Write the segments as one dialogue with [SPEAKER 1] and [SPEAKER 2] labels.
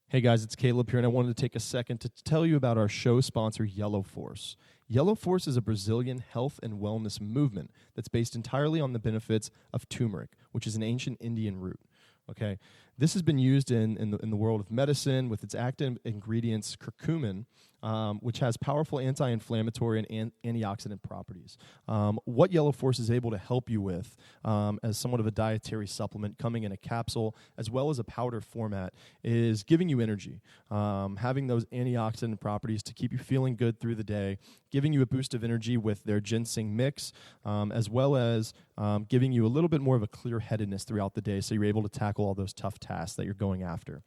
[SPEAKER 1] Hey guys, it's Caleb here, and I wanted to take a second to tell you about our show sponsor, Yellow Force. Yellow Force is a Brazilian health and wellness movement that's based entirely on the benefits of turmeric, which is an ancient Indian root. Okay, this has been used in the world of medicine with its active ingredients curcumin, which has powerful anti-inflammatory and antioxidant properties. What Yellow Force is able to help you with as somewhat of a dietary supplement coming in a capsule as well as a powder format is giving you energy, having those antioxidant properties to keep you feeling good through the day, giving you a boost of energy with their ginseng mix, as well as giving you a little bit more of a clear-headedness throughout the day so you're able to tackle all those tough tasks that you're going after.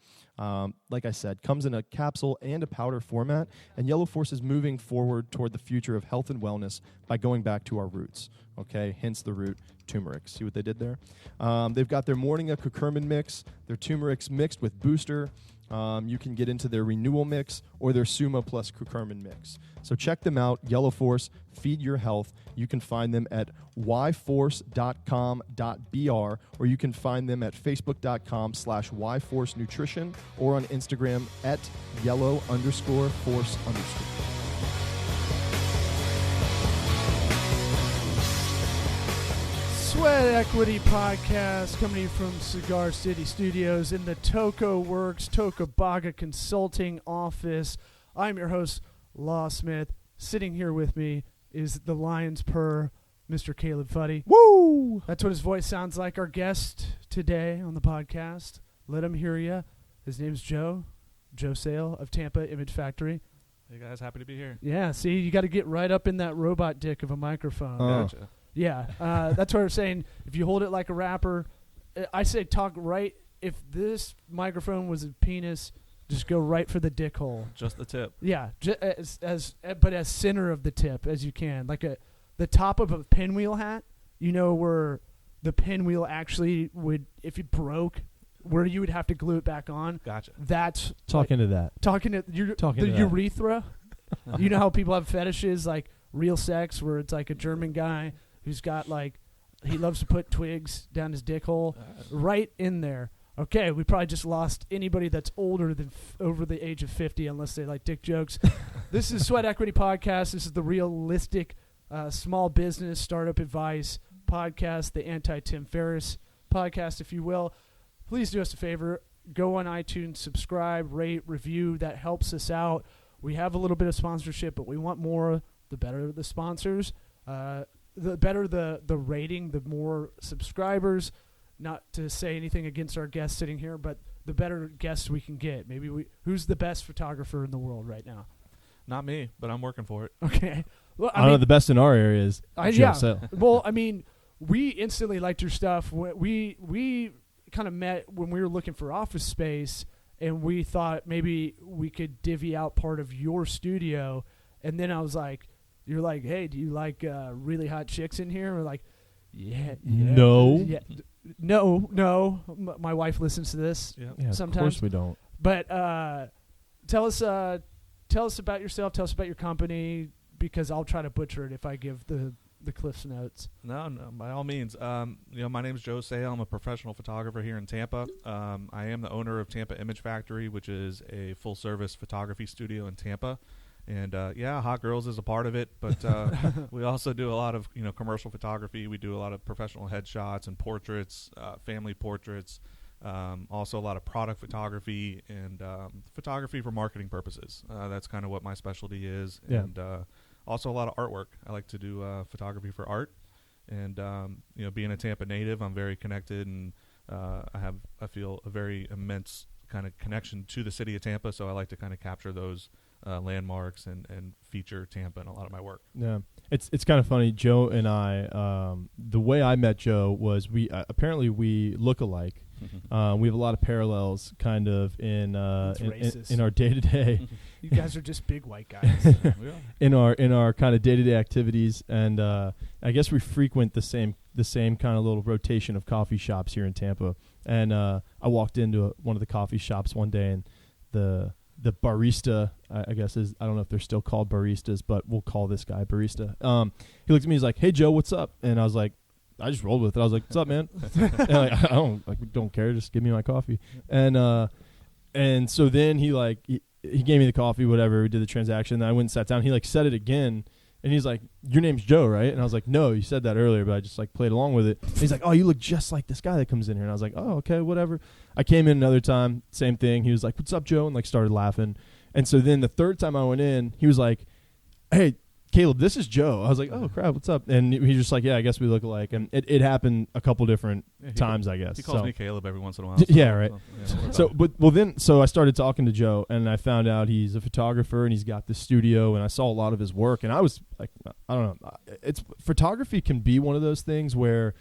[SPEAKER 1] Like I said, comes in a capsule and a powder format, and Yellow Force is moving forward toward the future of health and wellness by going back to our roots, okay? Hence the root turmeric. See what they did there? They've got their Morninga curcumin mix, their turmeric mixed with booster. You can get into their renewal mix or their Suma plus curcumin mix. So check them out, Yellow Force, Feed Your Health. You can find them at yforce.com.br, or you can find them at facebook.com/yforcenutrition or on Instagram at yellow_force_.
[SPEAKER 2] Sweat Equity Podcast coming to you from Cigar City Studios in the Toco Works, Tocobaga Consulting Office. I'm your host, Law Smith. Sitting here with me is the Lion's Purr, Mr. Caleb Fuddy.
[SPEAKER 1] Woo!
[SPEAKER 2] That's what his voice sounds like. Our guest today on the podcast. Let him hear you. His name's Joe Sale of Tampa Image Factory.
[SPEAKER 3] Hey guys, happy to be here.
[SPEAKER 2] Yeah, see, you got to get right up in that robot dick of a microphone.
[SPEAKER 3] Gotcha.
[SPEAKER 2] Yeah, that's what I'm saying. If you hold it like a rapper, I say talk right. If this microphone was a penis, just go right for the dick hole.
[SPEAKER 3] Just the tip.
[SPEAKER 2] Yeah, but as center of the tip as you can, like the top of a pinwheel hat. You know where the pinwheel actually would, if it broke, where you would have to glue it back on.
[SPEAKER 3] Gotcha.
[SPEAKER 2] That's
[SPEAKER 1] Talking to
[SPEAKER 2] the
[SPEAKER 1] that.
[SPEAKER 2] urethra. You know how people have fetishes like real sex, where it's like a German guy who's got he loves to put twigs down his dick hole, right in there. Okay, we probably just lost anybody that's older than over the age of 50, unless they like dick jokes. This is Sweat Equity Podcast. This is the realistic small business startup advice podcast, the anti-Tim Ferriss podcast, if you will. Please do us a favor. Go on iTunes, subscribe, rate, review. That helps us out. We have a little bit of sponsorship, but we want more. The better the sponsors. The better the rating, the more subscribers. Not to say anything against our guests sitting here, but the better guests we can get. Who's the best photographer in the world right now?
[SPEAKER 3] Not me, but I'm working for it.
[SPEAKER 2] Okay. Well,
[SPEAKER 1] I know the best in our area is Joe Sale.
[SPEAKER 2] Well, I mean, we instantly liked your stuff. We kind of met when we were looking for office space, and we thought maybe we could divvy out part of your studio. And then I was like, you're like, hey, do you like really hot chicks in here? We're like, yeah.
[SPEAKER 1] No.
[SPEAKER 2] Yeah. No. My wife listens to this sometimes.
[SPEAKER 1] Of course we don't.
[SPEAKER 2] But tell us about yourself. Tell us about your company, because I'll try to butcher it if I give the Cliff's Notes.
[SPEAKER 3] No, by all means. My name's Joe Sale. I'm a professional photographer here in Tampa. I am the owner of Tampa Image Factory, which is a full-service photography studio in Tampa. And Hot Girls is a part of it, but we also do a lot of commercial photography. We do a lot of professional headshots and portraits, family portraits. Also a lot of product photography and photography for marketing purposes. That's kind of what my specialty is.
[SPEAKER 1] Yeah.
[SPEAKER 3] And also a lot of artwork. I like to do photography for art. And being a Tampa native, I'm very connected, and I feel a very immense kind of connection to the city of Tampa. So I like to kind of capture those landmarks and feature Tampa in a lot of my work.
[SPEAKER 1] Yeah, it's kind of funny. Joe and I, the way I met Joe was we apparently look alike. We have a lot of parallels, kind of in our day to day.
[SPEAKER 2] You guys are just big white guys.
[SPEAKER 1] in our kind of day to day activities, and I guess we frequent the same kind of little rotation of coffee shops here in Tampa. And I walked into one of the coffee shops one day, and the barista, I guess I don't know if they're still called baristas, but we'll call this guy barista. He looked at me, he's like, "Hey Joe, what's up?" And I was like, I just rolled with it. I was like, "What's up, man?" And I don't care. Just give me my coffee. And And so then he gave me the coffee, whatever. We did the transaction. Then I went and sat down. He like said it again. And he's like, your name's Joe, right? And I was like, no, you said that earlier, but I just like played along with it. And he's like, oh, you look just like this guy that comes in here. And I was like, oh, okay, whatever. I came in another time, same thing. He was like, what's up, Joe? And like started laughing. And so then the third time I went in, he was like, hey, Caleb, this is Joe. I was like, oh, crap, what's up? And he's just like, yeah, I guess we look alike. And it happened a couple different times, I guess.
[SPEAKER 3] He calls me Caleb every once in a while.
[SPEAKER 1] Yeah, right. So I started talking to Joe, and I found out he's a photographer, and he's got this studio, and I saw a lot of his work. And I was like, I don't know. Photography can be one of those things where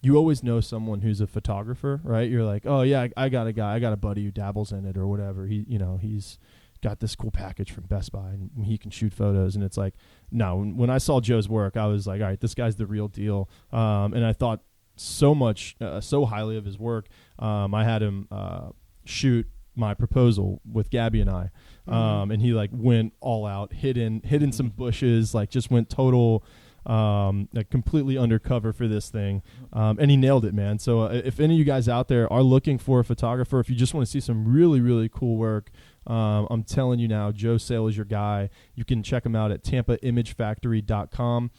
[SPEAKER 1] you always know someone who's a photographer, right? You're like, oh, yeah, I got a buddy who dabbles in it or whatever. He's got this cool package from Best Buy and he can shoot photos. And it's like, no, when I saw Joe's work, I was like, all right, this guy's the real deal. And I thought so highly of his work. I had him shoot my proposal with Gabby and I. And he like went all out, hid in some bushes, like just went total, like completely undercover for this thing. And he nailed it, man. So if any of you guys out there are looking for a photographer, if you just want to see some really, really cool work, I'm telling you now, Joe Sale is your guy. You can check him out at tampaimagefactory.com.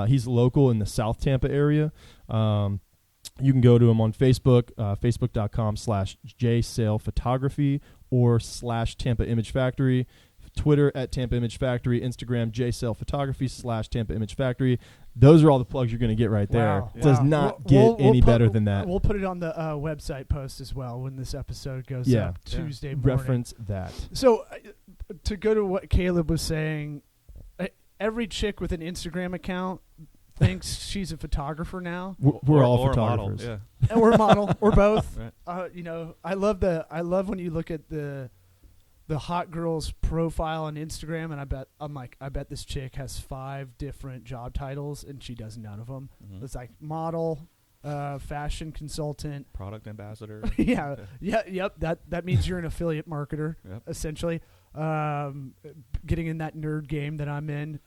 [SPEAKER 1] He's local in the South Tampa area. You can go to him on Facebook, facebook.com/JSalePhotography or /Tampa Image Factory. Twitter at Tampa Image Factory, Instagram JSale Photography /Tampa Image Factory. Those are all the plugs you're going to get right there.
[SPEAKER 2] Wow.
[SPEAKER 1] Does not get any better than that.
[SPEAKER 2] We'll put it on the website post as well when this episode goes up Tuesday morning.
[SPEAKER 1] Reference that.
[SPEAKER 2] So to go to what Caleb was saying, every chick with an Instagram account thinks she's a photographer now.
[SPEAKER 1] We're all
[SPEAKER 3] or
[SPEAKER 1] photographers.
[SPEAKER 3] A model,
[SPEAKER 2] And we're a model. We're both.
[SPEAKER 3] Right.
[SPEAKER 2] I love when you look at the hot girl's profile on Instagram, and I bet this chick has 5 different job titles, and she does none of them.
[SPEAKER 3] Mm-hmm.
[SPEAKER 2] It's like model, fashion consultant,
[SPEAKER 3] product ambassador.
[SPEAKER 2] Yep. That means you're an affiliate marketer, essentially. Getting in that nerd game that I'm in.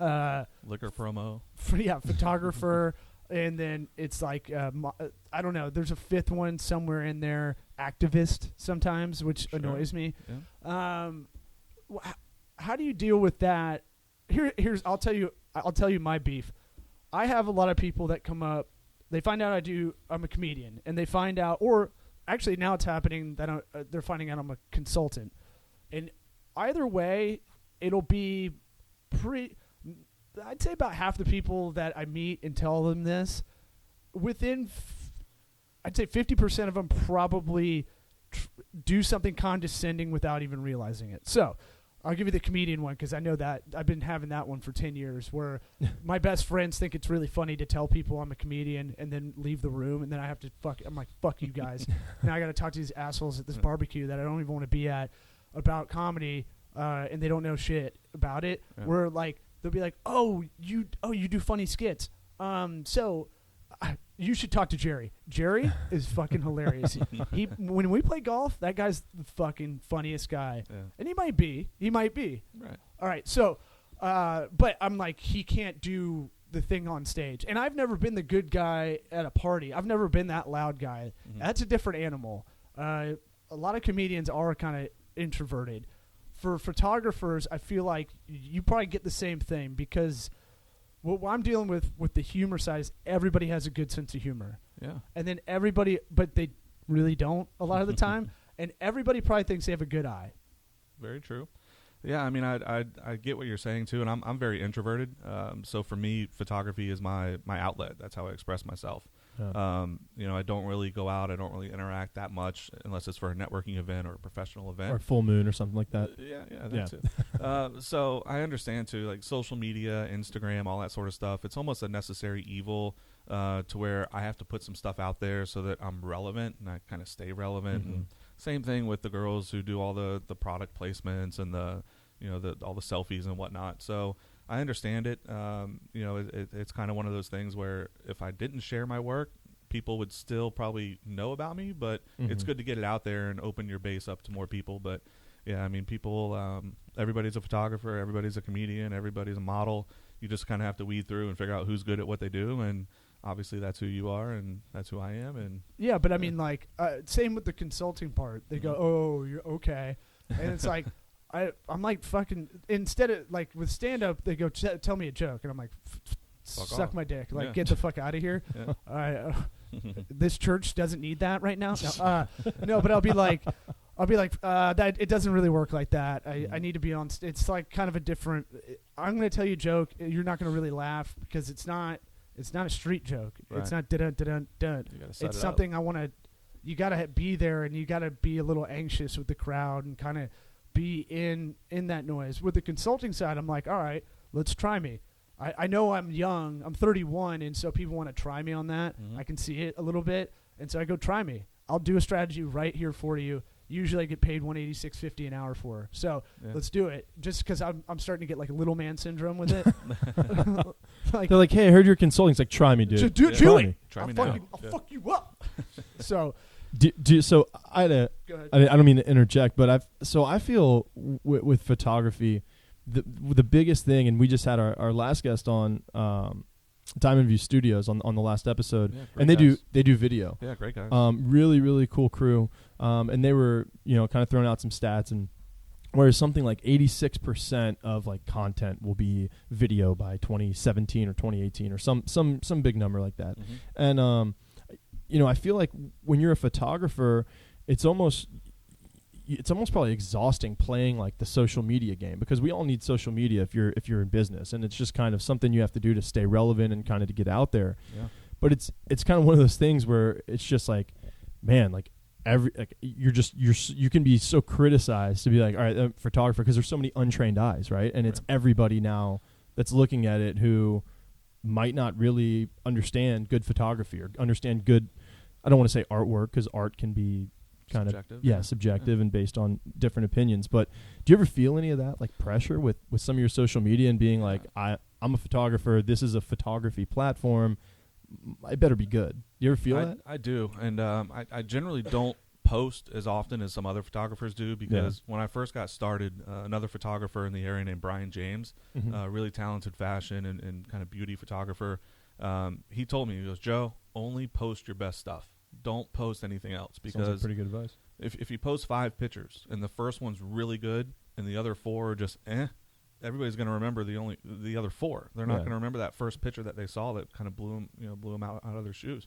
[SPEAKER 3] Liquor promo.
[SPEAKER 2] Photographer. And then it's like, I don't know, there's a 5th one somewhere in there, activist sometimes, which annoys me.
[SPEAKER 3] Yeah.
[SPEAKER 2] How do you deal with that? I'll tell you my beef. I have a lot of people that come up, they find out I'm a comedian, and they find out, or actually now it's happening that they're finding out I'm a consultant. And either way, it'll be I'd say about half the people that I meet and tell them this, I'd say 50% of them probably do something condescending without even realizing it. So I'll give you the comedian one because I know that I've been having that one for 10 years where my best friends think it's really funny to tell people I'm a comedian and then leave the room, and then I have to I'm like, fuck you guys. Now I got to talk to these assholes at this barbecue that I don't even want to be at about comedy, and they don't know shit about it. Yeah. We're like, they'll be like, oh, you do funny skits. You should talk to Jerry. Jerry is fucking hilarious. When we play golf, that guy's the fucking funniest guy. Yeah. And he might be. Right. All right. So, but I'm like, he can't do the thing on stage. And I've never been the good guy at a party. I've never been that loud guy. Mm-hmm. That's a different animal. A lot of comedians are kind of introverted. For photographers, I feel like you probably get the same thing because what I'm dealing with the humor side is everybody has a good sense of humor. Yeah. And then but they really don't a lot of the time. And everybody probably thinks they have a good eye.
[SPEAKER 3] Very true. Yeah, I mean, I get what you're saying too, and I'm very introverted. So for me, photography is my outlet. That's how I express myself. Yeah. I don't really go out. I don't really interact that much unless it's for a networking event or a professional event.
[SPEAKER 1] Or full moon or something like that.
[SPEAKER 3] That too. So I understand too, like social media, Instagram, all that sort of stuff. It's almost a necessary evil to where I have to put some stuff out there so that I'm relevant and I kind of stay relevant. Mm-hmm. And same thing with the girls who do all the product placements and all the selfies and whatnot. So I understand it. It's kind of one of those things where if I didn't share my work, people would still probably know about me, but it's good to get it out there and open your base up to more people. But yeah, I mean, people, everybody's a photographer, everybody's a comedian, everybody's a model. You just kind of have to weed through and figure out who's good at what they do. And obviously that's who you are and that's who I am. And
[SPEAKER 2] yeah, but I mean, like, same with the consulting part. They go, oh, you're okay. And it's like, I'm like fucking, instead of, like, with stand-up, they go, tell me a joke. And I'm like, suck my dick. Like, get the fuck out of here. Yeah. This church doesn't need that right now. No, but I'll be like, that it doesn't really work like that. I need to be on. It's like kind of a different. I'm going to tell you a joke. You're not going to really laugh because it's not a street joke. Right. It's not dun dun dun. It's something I want to. You got to be there and you got to be a little anxious with the crowd and kind of be in that noise. With the consulting side, I'm like, all right, let's try me. I know I'm young. I'm 31, and so people want to try me on that. Mm-hmm. I can see it a little bit, and so I go, try me. I'll do a strategy right here for you. Usually I get paid $186.50 an hour for. So let's do it. Just because I'm starting to get like a little man syndrome with it.
[SPEAKER 1] Like, they're like, hey, I heard you're consulting. It's like, try me, dude.
[SPEAKER 2] Do it.
[SPEAKER 3] Try me now.
[SPEAKER 2] I'll fuck you up. So.
[SPEAKER 1] So I don't mean to interject, but I feel with photography, the biggest thing, and we just had our last guest on Diamond View Studios on the last episode, and they do video.
[SPEAKER 3] Yeah, great guys.
[SPEAKER 1] Really, really cool crew. And they were kind of throwing out some stats, and whereas something like 86% of like content will be video by 2017 or 2018 or some big number like that. Mm-hmm. And I feel like when you're a photographer, it's almost probably exhausting playing like the social media game, because we all need social media if you're in business, and it's just kind of something you have to do to stay relevant and kind of to get out there. Yeah. But it's kind of one of those things where it's just like, man, like you can be so criticized to be like, all right, photographer, because there's so many untrained eyes, right? And it's everybody now that's looking at it who might not really understand good photography or understand good, I don't want to say artwork, because art can be kind
[SPEAKER 3] subjective.
[SPEAKER 1] Of subjective and based on different opinions. But do you ever feel any of that, like pressure with some of your social media and being like, I'm a photographer, this is a photography platform, I better be good? Do you ever feel that?
[SPEAKER 3] I do, and I generally don't post as often as some other photographers do, because when I first got started, another photographer in the area named Brian James, really talented fashion and kind of beauty photographer, he told me, he goes, Joe, only post your best stuff. Don't post anything else, because
[SPEAKER 1] sounds like pretty good advice.
[SPEAKER 3] If you post 5 pictures and the first one's really good and the other 4 are just everybody's going to remember the other 4. They're not going to remember that first picture that they saw that kind of blew them out of their shoes.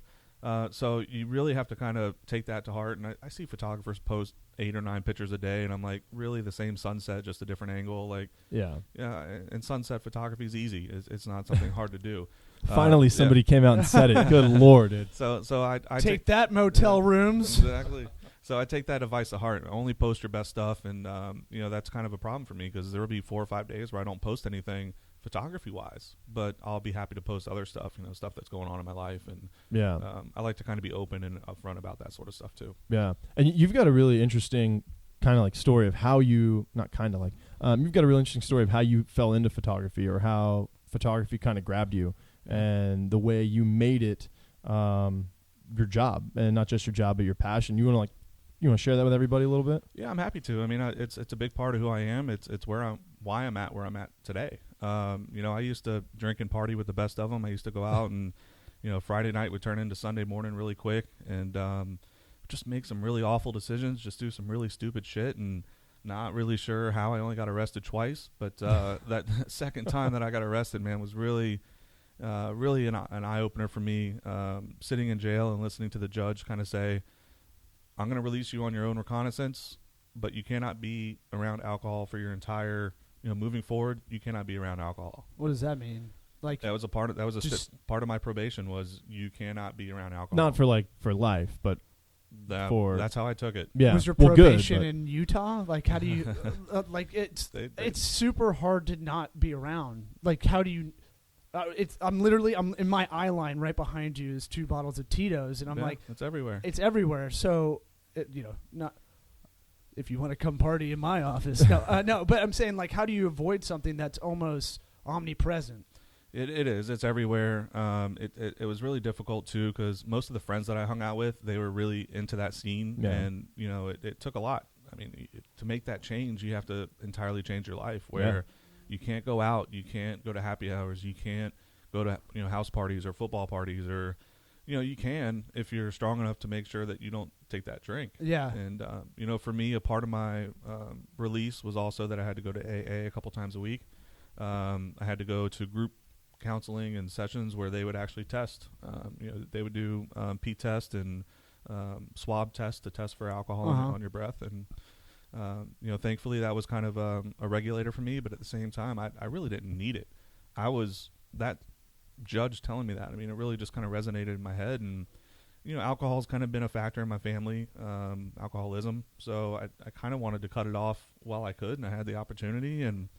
[SPEAKER 3] So you really have to kind of take that to heart. And I see photographers post 8 or 9 pictures a day, and I'm like, really, the same sunset, just a different angle. Like, and sunset photography is easy. It's not something hard to do.
[SPEAKER 1] Finally, somebody came out and said it. Good Lord, dude.
[SPEAKER 3] So I
[SPEAKER 2] take that, motel rooms.
[SPEAKER 3] Exactly. So I take that advice to heart. Only post your best stuff, and that's kind of a problem for me, because there will be 4 or 5 days where I don't post anything photography wise, but I'll be happy to post other stuff, stuff that's going on in my life, and I like to kind of be open and upfront about that sort of stuff too. Yeah,
[SPEAKER 1] and you've got a really interesting kind of like story of how you you've got a really interesting story of how you fell into photography, or how photography kind of grabbed you, and the way you made it your job, and not just your job but your passion. You want to share that with everybody a little bit?
[SPEAKER 3] Yeah, I'm happy to. I mean, it's a big part of who I am. It's why I'm at where I'm at today. I used to drink and party with the best of them. I used to go out and, Friday night would turn into Sunday morning really quick, and just make some really awful decisions, just do some really stupid shit, and not really sure how I only got arrested twice. But that second time that I got arrested, man, was really an eye-opener for me, sitting in jail and listening to the judge kind of say, I'm going to release you on your own reconnaissance, but you cannot be around alcohol for your entire, moving forward, you cannot be around alcohol.
[SPEAKER 2] What does that mean? Like,
[SPEAKER 3] that was a part of part of my probation, was you cannot be around alcohol.
[SPEAKER 1] Not for life, but
[SPEAKER 3] that's how I took it.
[SPEAKER 2] Yeah. Was your probation in Utah? Like, how do you it's super hard to not be around. Like, how do you I'm in my eye line right behind you is 2 bottles of Tito's, and I'm like,
[SPEAKER 3] it's everywhere.
[SPEAKER 2] It's everywhere. So, not if you want to come party in my office. No, but I'm saying, like, how do you avoid something that's almost omnipresent?
[SPEAKER 3] It is. It's everywhere. It was really difficult too, because most of the friends that I hung out with, they were really into that scene, and it took a lot. I mean, to make that change, you have to entirely change your life. Where you can't go out, you can't go to happy hours, you can't go to house parties or football parties, or you can if you're strong enough to make sure that you don't take that drink.
[SPEAKER 2] Yeah.
[SPEAKER 3] And for me, a part of my release was also that I had to go to AA a couple times a week. I had to go to group counseling and sessions where they would actually test. They would do pee test and swab test to test for alcohol on your breath. And thankfully that was kind of a regulator for me. But at the same time, I really didn't need it. I was that judge telling me that. I mean, it really just kind of resonated in my head. And alcohol's kind of been a factor in my family, alcoholism. So I kind of wanted to cut it off while I could, and I had the opportunity, and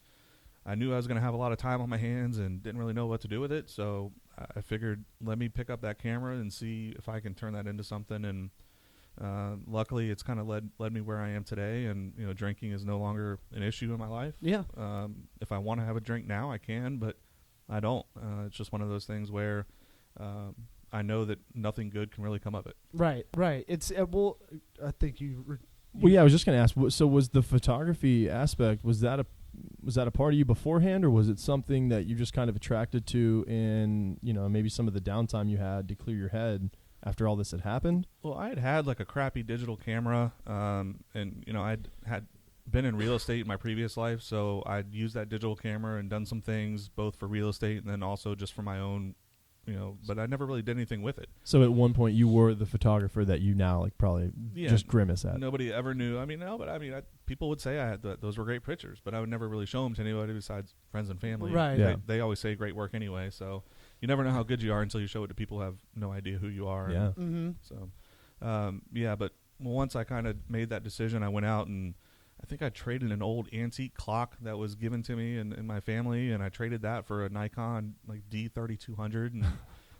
[SPEAKER 3] I knew I was going to have a lot of time on my hands and didn't really know what to do with it. So I figured, let me pick up that camera and see if I can turn that into something. And luckily, it's kind of led me where I am today. And drinking is no longer an issue in my life.
[SPEAKER 2] Yeah.
[SPEAKER 3] If I want to have a drink now, I can, but I don't. It's just one of those things where I know that nothing good can really come of it.
[SPEAKER 2] Right. It's I think you.
[SPEAKER 1] Well, yeah, I was just going to ask. So, was the photography aspect was that a part of you beforehand, or was it something that you just kind of attracted to in maybe some of the downtime you had to clear your head after all this had happened?
[SPEAKER 3] Well, I had like a crappy digital camera, and I'd had been in real estate in my previous life, so I'd used that digital camera and done some things both for real estate and then also just for my own. But I never really did anything with it.
[SPEAKER 1] So at one point you were the photographer that you now probably just grimace at.
[SPEAKER 3] Nobody ever knew. I mean, no, but I mean, people would say I had those were great pictures, but I would never really show them to anybody besides friends and family.
[SPEAKER 2] Right.
[SPEAKER 1] Yeah.
[SPEAKER 3] They always say great work anyway, so you never know how good you are until you show it to people who have no idea who you are.
[SPEAKER 1] Yeah.
[SPEAKER 3] So, but once I kind of made that decision, I went out and I think I traded an old antique clock that was given to me and my family, and I traded that for a Nikon like D3200, and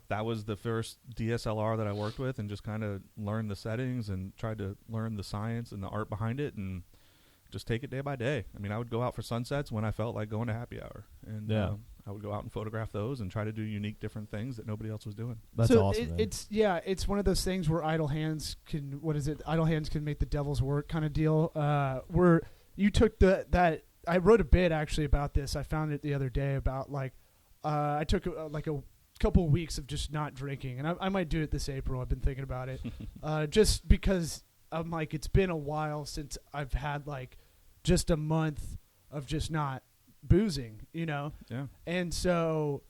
[SPEAKER 3] that was the first DSLR that I worked with, and just kind of learned the settings and tried to learn the science and the art behind it, and just take it day by day. I mean, I would go out for sunsets when I felt like going to happy hour, and I would go out and photograph those and try to do unique, different things that nobody else was doing.
[SPEAKER 1] That's awesome.
[SPEAKER 2] It's one of those things where idle hands can make the devil's work kind of deal. Where you took that I wrote a bit actually about this. I found it the other day about I took a couple of weeks of just not drinking, and I might do it this April. I've been thinking about it, just because I'm like, it's been a while since I've had just a month of just not boozing,
[SPEAKER 3] Yeah.
[SPEAKER 2] And so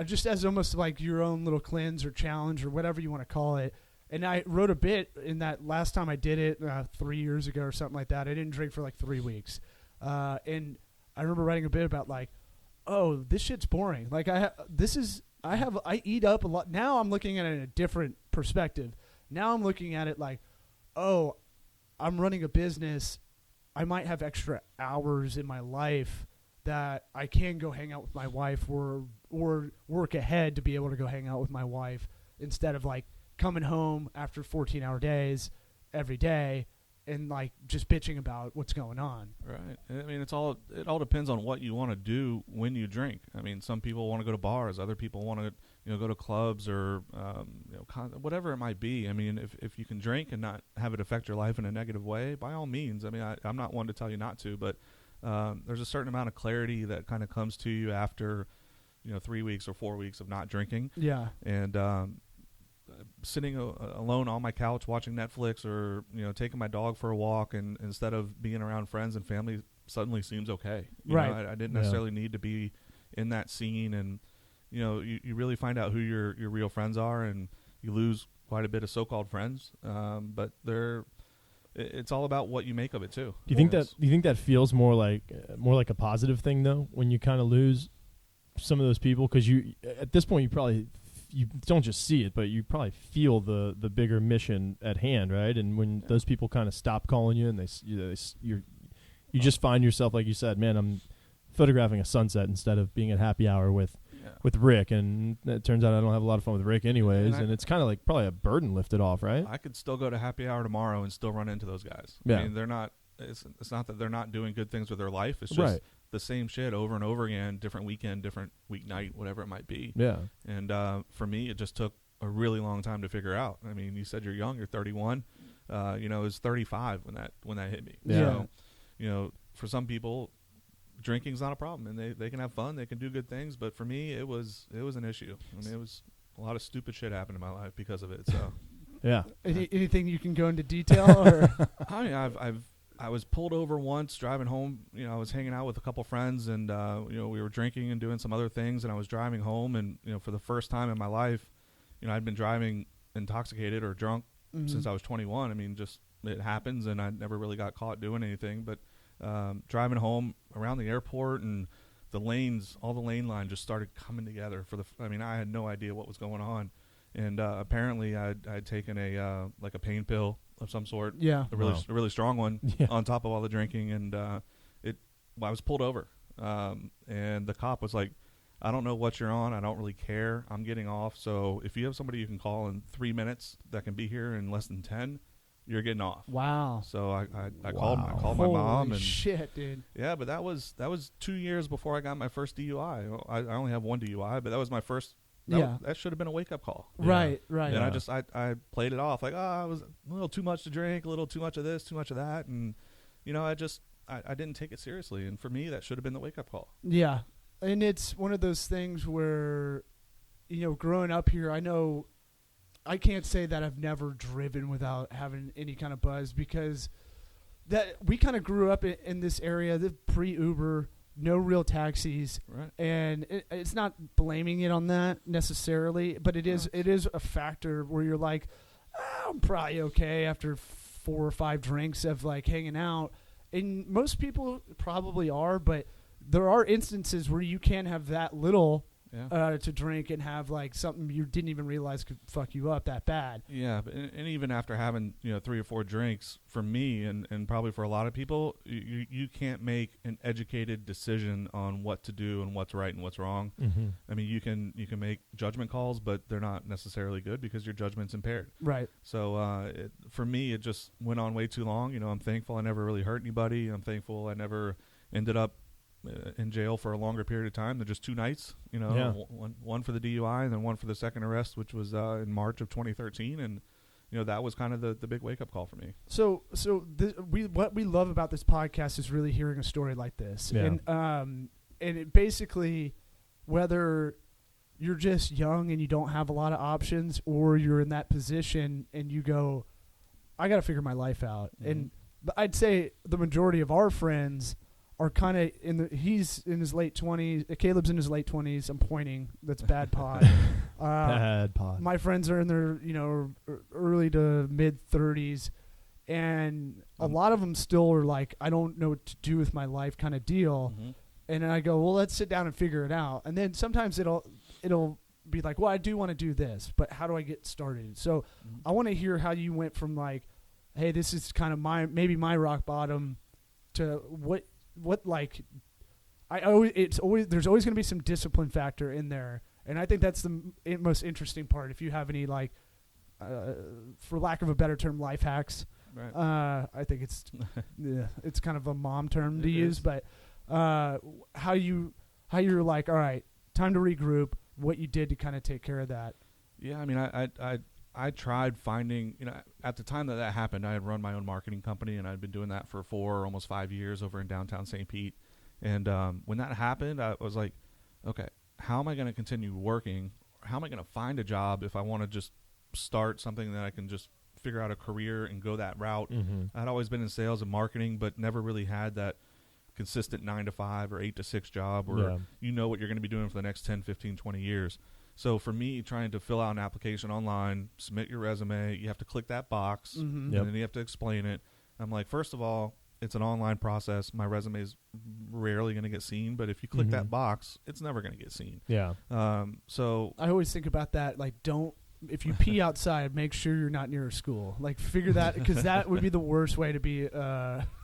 [SPEAKER 2] just as almost like your own little cleanse or challenge or whatever you want to call it. And I wrote a bit in that last time I did it 3 years ago or something like that. I didn't drink for 3 weeks. And I remember writing a bit about oh, this shit's boring. I eat up a lot. Now I'm looking at it in a different perspective. Now I'm looking at it oh, I'm running a business. I might have extra hours in my life that I can go hang out with my wife or work ahead to be able to go hang out with my wife instead of coming home after 14-hour days every day and just bitching about what's going on.
[SPEAKER 3] Right. I mean, it all depends on what you want to do when you drink. I mean, some people want to go to bars, other people want to go to clubs or whatever it might be. I mean, if you can drink and not have it affect your life in a negative way, by all means. I mean, I'm not one to tell you not to, but there's a certain amount of clarity that kind of comes to you after 3 weeks or 4 weeks of not drinking.
[SPEAKER 2] Yeah.
[SPEAKER 3] And sitting alone on my couch watching Netflix or taking my dog for a walk, and instead of being around friends and family suddenly seems okay.
[SPEAKER 2] Right.
[SPEAKER 3] I didn't necessarily need to be in that scene, and you really find out who your real friends are, and you lose quite a bit of so-called friends, but it's all about what you make of it too.
[SPEAKER 1] Do you think that feels more like a positive thing though, when you kind of lose some of those people? Because you at this point you don't just see it, but you probably feel the bigger mission at hand, right? And when those people kind of stop calling you, and you just find yourself, like you said, man, I'm photographing a sunset instead of being at happy hour with Rick, and it turns out I don't have a lot of fun with Rick anyways, and it's kind of probably a burden lifted off, right?
[SPEAKER 3] I could still go to happy hour tomorrow and still run into those guys.
[SPEAKER 1] Yeah.
[SPEAKER 3] I mean, they're not. It's not that they're not doing good things with their life. It's just the same shit over and over again, different weekend, different weeknight, whatever it might be.
[SPEAKER 1] Yeah.
[SPEAKER 3] And for me, it just took a really long time to figure out. I mean, you said you're young, you're 31. It was 35 when that hit me.
[SPEAKER 1] Yeah.
[SPEAKER 3] So, for some people, drinking's not a problem, and they can have fun, they can do good things. But for me, it was an issue. I mean, it was a lot of stupid shit happened in my life because of it. So
[SPEAKER 1] Yeah.
[SPEAKER 2] Anything you can go into detail? Or
[SPEAKER 3] I mean, I was pulled over once driving home. You know, I was hanging out with a couple friends, and you know, we were drinking and doing some other things, and I was driving home, and you know, for the first time in my life, you know, I'd been driving intoxicated or drunk since I was 21. I mean, just it happens, and I never really got caught doing anything. But driving home around the airport, and the lanes, all the lane line just started coming together. I mean, I had no idea what was going on, and apparently I'd taken a like a pain pill of some sort,
[SPEAKER 2] yeah,
[SPEAKER 3] a really strong one,
[SPEAKER 1] Yeah.
[SPEAKER 3] on top of all the drinking, and I was pulled over, and the cop was like, I don't know what you're on. I don't really care. I'm getting off. So if you have somebody you can call in 3 minutes that can be here in less than 10, you're getting off.
[SPEAKER 2] Wow.
[SPEAKER 3] So I
[SPEAKER 1] Wow.
[SPEAKER 3] called my mom,
[SPEAKER 2] Holy
[SPEAKER 3] and
[SPEAKER 2] shit, dude.
[SPEAKER 3] yeah, but that was 2 years before I got my first DUI. I only have one DUI, but that was my first. That should have been a wake up call.
[SPEAKER 2] Right.
[SPEAKER 3] And
[SPEAKER 1] Yeah.
[SPEAKER 3] I played it off like, I was a little too much to drink, a little too much of this, too much of that, and you know, I didn't take it seriously. And for me, that should have been the wake up call.
[SPEAKER 2] Yeah. And it's one of those things where, you know, growing up here, I know I can't say that I've never driven without having any kind of buzz, because that we kind of grew up in this area, the pre-Uber, no real taxis,
[SPEAKER 3] Right.
[SPEAKER 2] and it's not blaming it on that necessarily, but it is a factor where you're like, I'm probably okay after 4 or 5 drinks of like hanging out, and most people probably are, but there are instances where you can have that little to drink and have like something you didn't even realize could fuck you up that bad.
[SPEAKER 3] Yeah, but and even after having, you know, 3 or 4 drinks, for me and probably for a lot of people, you can't make an educated decision on what to do and what's right and what's wrong.
[SPEAKER 1] Mm-hmm.
[SPEAKER 3] I mean, you can make judgment calls, but they're not necessarily good because your judgment's impaired.
[SPEAKER 2] Right.
[SPEAKER 3] So for me, it just went on way too long. You know, I'm thankful I never really hurt anybody. I'm thankful I never ended up in jail for a longer period of time than just 2 nights. You know,
[SPEAKER 1] Yeah.
[SPEAKER 3] one for the DUI and then one for the second arrest, which was in March of 2013, and you know, that was kind of the big wake up call for me.
[SPEAKER 2] So what we love about this podcast is really hearing a story like this,
[SPEAKER 1] Yeah.
[SPEAKER 2] and it basically, whether you're just young and you don't have a lot of options, or you're in that position and you go, I got to figure my life out.
[SPEAKER 3] Mm-hmm.
[SPEAKER 2] And I'd say the majority of our friends are kind of he's in his late 20s. Caleb's in his late 20s. I'm pointing. That's bad pod.
[SPEAKER 1] Bad pod.
[SPEAKER 2] My friends are in their, you know, early to mid 30s, and a lot of them still are like, I don't know what to do with my life kind of deal.
[SPEAKER 3] Mm-hmm.
[SPEAKER 2] And then I go, well, let's sit down and figure it out. And then sometimes it'll be like, well, I do want to do this, but how do I get started? So I want to hear how you went from like, hey, this is kind of maybe my rock bottom, to what like, there's always going to be some discipline factor in there. And I think that's the most interesting part. If you have any, like, for lack of a better term, life hacks,
[SPEAKER 3] Right.
[SPEAKER 2] I think it's it's kind of a mom term to
[SPEAKER 3] It
[SPEAKER 2] use,
[SPEAKER 3] is.
[SPEAKER 2] but how you're like, all right, time to regroup. What you did to kind of take care of that.
[SPEAKER 3] Yeah, I mean, I tried finding, you know, at the time that happened, I had run my own marketing company, and I'd been doing that for 4, almost 5 years over in downtown St. Pete. And when that happened, I was like, okay, how am I going to continue working? How am I going to find a job if I want to just start something that I can just figure out a career and go that route?
[SPEAKER 1] Mm-hmm.
[SPEAKER 3] I'd always been in sales and marketing, but never really had that consistent 9 to 5 or 8 to 6 job where you know what you're going to be doing for the next 10, 15, 20 years. So for me, trying to fill out an application online, submit your resume, you have to click that box, and then you have to explain it. I'm like, first of all, it's an online process. My resume is rarely going to get seen, but if you click that box, it's never going to get seen.
[SPEAKER 1] Yeah.
[SPEAKER 2] So I always think about that. Like, if you pee outside, make sure you're not near a school. Like, figure that, because that would be the worst way to be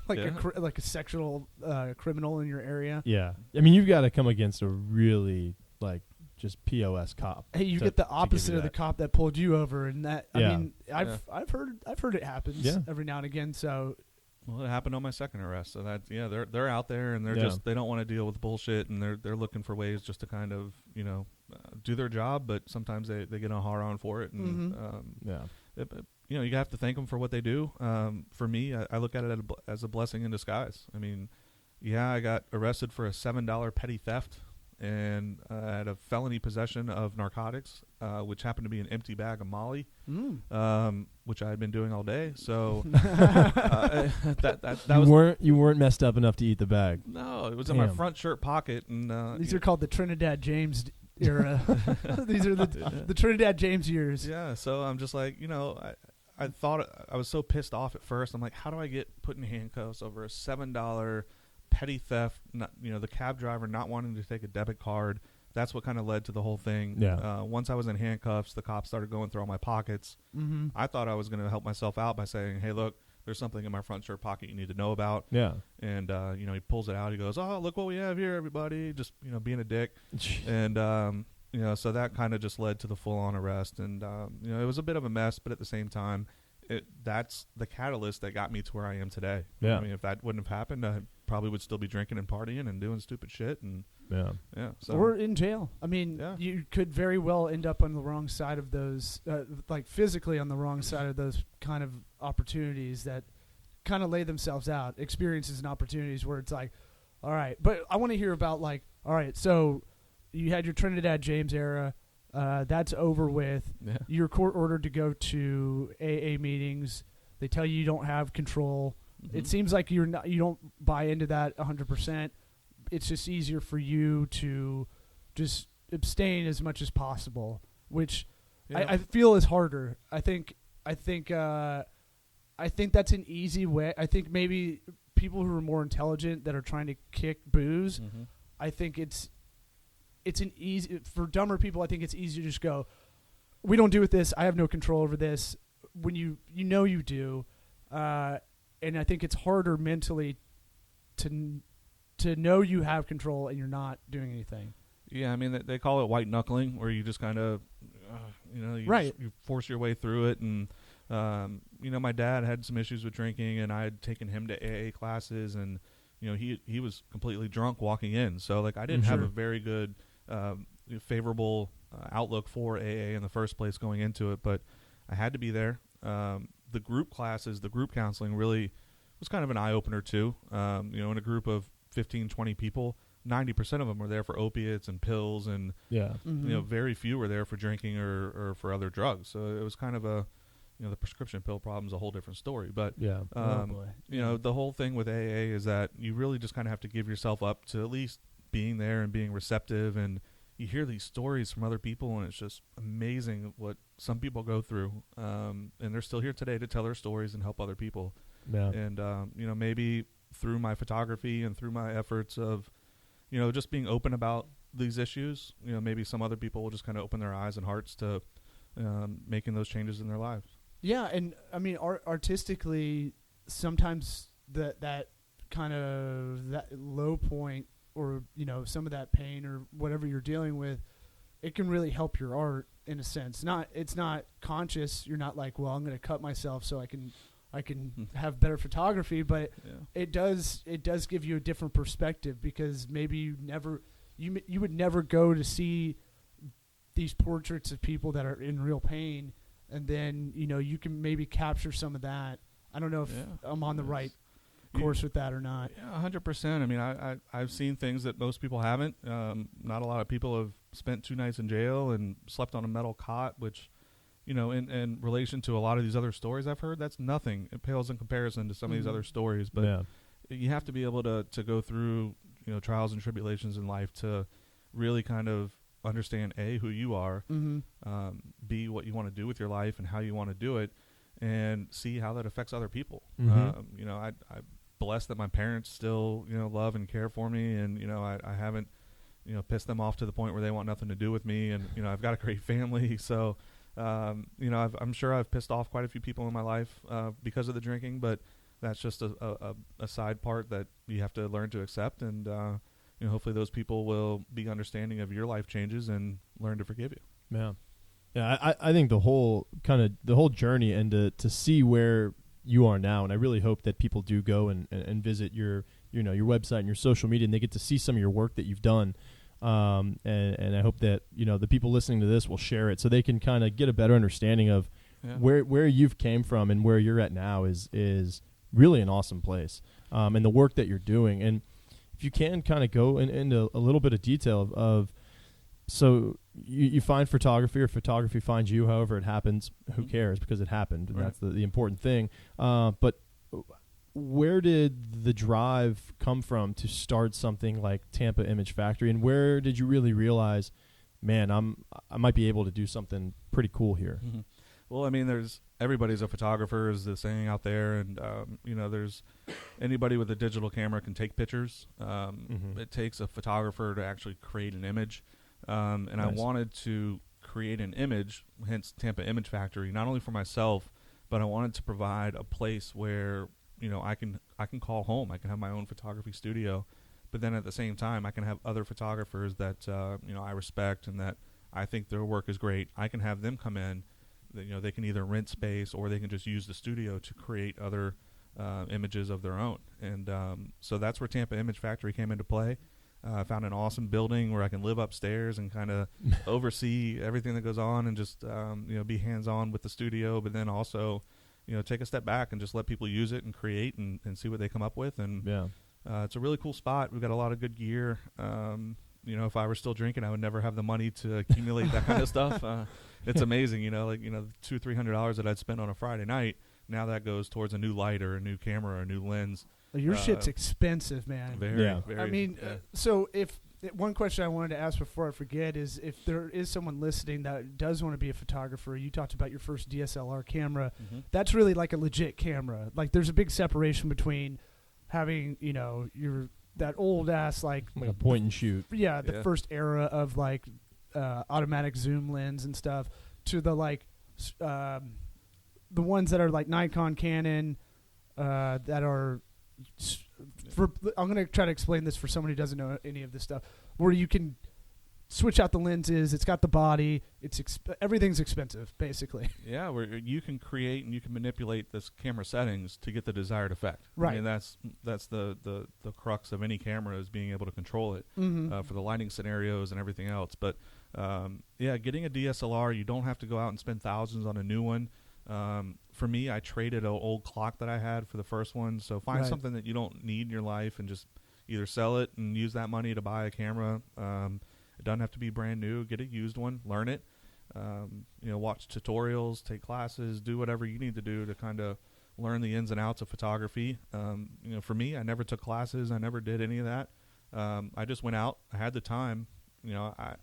[SPEAKER 2] like a sexual criminal in your area.
[SPEAKER 1] Yeah. I mean, you've got to come against a really like just POS cop.
[SPEAKER 2] Hey, you get the opposite of the cop that pulled you over, and that I mean, I've heard it happens every now and again. So.
[SPEAKER 3] Well, it happened on my second arrest. So that they're out there, and they don't want to deal with bullshit, and they're looking for ways just to kind of, you know, do their job, but sometimes they get a hard on for it, and you know, you have to thank them for what they do. For me, I look at it as a blessing in disguise. I mean, Yeah, I got arrested for a $7 petty theft, and I had a felony possession of narcotics, which happened to be an empty bag of Molly, which I had been doing all day. So
[SPEAKER 1] you weren't messed up enough to eat the bag.
[SPEAKER 3] No, it was in my front shirt pocket, and
[SPEAKER 2] these are called the Trinidad James era. These are the Trinidad James years.
[SPEAKER 3] Yeah, so I'm just like, I thought I was so pissed off at first. I'm like, how do I get put in handcuffs over a $7 petty theft? Not, the cab driver not wanting to take a debit card. That's what kind of led to the whole thing.
[SPEAKER 1] Yeah.
[SPEAKER 3] Once I was in handcuffs, the cops started going through all my pockets.
[SPEAKER 2] Mm-hmm.
[SPEAKER 3] I thought I was going to help myself out by saying, hey, look, there's something in my front shirt pocket you need to know about.
[SPEAKER 1] Yeah.
[SPEAKER 3] And, he pulls it out. He goes, oh, look what we have here, everybody. Just, being a dick. And, so that kind of just led to the full-on arrest. And, it was a bit of a mess, but at the same time, that's the catalyst that got me to where I am today.
[SPEAKER 1] Yeah.
[SPEAKER 3] I mean, if that wouldn't have happened, I probably would still be drinking and partying and doing stupid shit. And so.
[SPEAKER 2] Or in jail. I mean,
[SPEAKER 3] Yeah.
[SPEAKER 2] you could very well end up on the wrong side of those, like physically on the wrong side of those kind of opportunities that kind of lay themselves out, experiences and opportunities where it's like, all right. But I want to hear about like, all right, so you had your Trinidad James era. That's over with.
[SPEAKER 3] Yeah.
[SPEAKER 2] You're court ordered to go to AA meetings. They tell you don't have control.
[SPEAKER 3] Mm-hmm.
[SPEAKER 2] It seems like you don't buy into that 100%. It's just easier for you to just abstain as much as possible, which I feel is harder. I think that's an easy way. I think maybe people who are more intelligent that are trying to kick booze,
[SPEAKER 3] Mm-hmm.
[SPEAKER 2] I think it's an easy for dumber people. I think it's easy to just go, we don't do with this. I have no control over this. When you do, and I think it's harder mentally to know you have control and you're not doing anything.
[SPEAKER 3] Yeah, I mean, they call it white knuckling, where you just kind of, you force your way through it. And, my dad had some issues with drinking, and I had taken him to AA classes, and, he was completely drunk walking in. So, like, I didn't have a very good, favorable outlook for AA in the first place going into it, but I had to be there. The group classes, the group counseling really was kind of an eye-opener, too. In a group of 15, 20 people, 90% of them were there for opiates and pills, and very few were there for drinking or for other drugs. So it was kind of the prescription pill problem is a whole different story. But the whole thing with AA is that you really just kind of have to give yourself up to at least being there and being receptive. And you hear these stories from other people, and it's just amazing what some people go through. And they're still here today to tell their stories and help other people.
[SPEAKER 1] Yeah.
[SPEAKER 3] And maybe through my photography and through my efforts of, just being open about these issues, maybe some other people will just kind of open their eyes and hearts to making those changes in their lives.
[SPEAKER 2] Yeah, and I mean, artistically, sometimes that kind of that low point, or some of that pain or whatever you're dealing with, it can really help your art in a sense. It's not conscious. You're not like, well, I'm going to cut myself so I can have better photography, but it does give you a different perspective, because maybe you would never go to see these portraits of people that are in real pain, and then you can maybe capture some of that. I don't know if I'm on the right course with that or not.
[SPEAKER 3] Yeah, 100%. I mean, I've seen things that most people haven't. Not a lot of people have spent 2 nights in jail and slept on a metal cot, which, in relation to a lot of these other stories I've heard, that's nothing. It pales in comparison to some of these other stories. But you have to be able to go through, trials and tribulations in life to really kind of understand, A, who you are, B, what you want to do with your life and how you want to do it, and see how that affects other people. I'm blessed that my parents still, love and care for me, and, I haven't, pissed them off to the point where they want nothing to do with me, and, I've got a great family, so... I'm sure I've pissed off quite a few people in my life because of the drinking, but that's just a side part that you have to learn to accept, and hopefully those people will be understanding of your life changes and learn to forgive you.
[SPEAKER 1] Yeah. I think the whole journey, and to see where you are now, and I really hope that people do go and visit your website and your social media, and they get to see some of your work that you've done. And I hope that the people listening to this will share it, so they can kind of get a better understanding of where you've came from and where you're at now is really an awesome place, and the work that you're doing. And if you can kind of go into a little bit of detail of so you find photography or photography finds you, however it happens, who cares, because it happened, and that's the important thing. But where did the drive come from to start something like Tampa Image Factory, and where did you really realize, man, I might be able to do something pretty cool here?
[SPEAKER 3] Mm-hmm. Well, I mean, everybody's a photographer, is the saying out there, and there's anybody with a digital camera can take pictures. It takes a photographer to actually create an image, and nice. I wanted to create an image, hence Tampa Image Factory, not only for myself, but I wanted to provide a place where I can call home. I can have my own photography studio, but then at the same time, I can have other photographers that I respect and that I think their work is great. I can have them come in. They can either rent space or they can just use the studio to create other images of their own. And so that's where Tampa Image Factory came into play. I found an awesome building where I can live upstairs and kind of oversee everything that goes on and just be hands-on with the studio, but then also take a step back and just let people use it and create and see what they come up with. And it's a really cool spot. We've got a lot of good gear. If I were still drinking, I would never have the money to accumulate that kind of stuff. It's amazing, $200-300 that I'd spend on a Friday night. Now that goes towards a new light or a new camera or a new lens.
[SPEAKER 2] Your shit's expensive, man.
[SPEAKER 3] Very.
[SPEAKER 2] I mean, so if one question I wanted to ask before I forget is if there is someone listening that does want to be a photographer, you talked about your first DSLR camera. Mm-hmm. That's really like a legit camera. Like there's a big separation between having, that old ass like
[SPEAKER 1] a point and shoot.
[SPEAKER 2] Yeah, the first era of like automatic zoom lens and stuff to the like the ones that are like Nikon, Canon, that are. I'm going to try to explain this for someone who doesn't know any of this stuff. Where you can switch out the lenses, it's got the body, everything's expensive, basically.
[SPEAKER 3] Yeah, where you can create and you can manipulate this camera settings to get the desired effect.
[SPEAKER 2] Right.
[SPEAKER 3] I mean, that's the crux of any camera is being able to control it for the lighting scenarios and everything else. But getting a DSLR, you don't have to go out and spend thousands on a new one. For me, I traded an old clock that I had for the first one. So find something that you don't need in your life and just either sell it and use that money to buy a camera. It doesn't have to be brand new. Get a used one, learn it. Watch tutorials, take classes, do whatever you need to do to kind of learn the ins and outs of photography. For me, I never took classes. I never did any of that. I just went out. I had the time.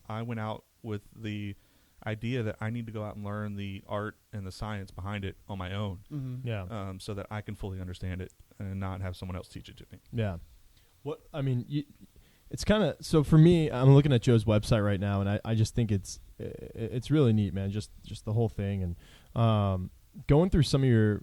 [SPEAKER 3] I went out with the idea that I need to go out and learn the art and the science behind it on my own.
[SPEAKER 2] Mm-hmm.
[SPEAKER 3] So that I can fully understand it and not have someone else teach it to me.
[SPEAKER 1] Yeah. It's kind of, so for me, I'm looking at Joe's website right now, and I just think it's really neat, man. Just the whole thing, and going through some of your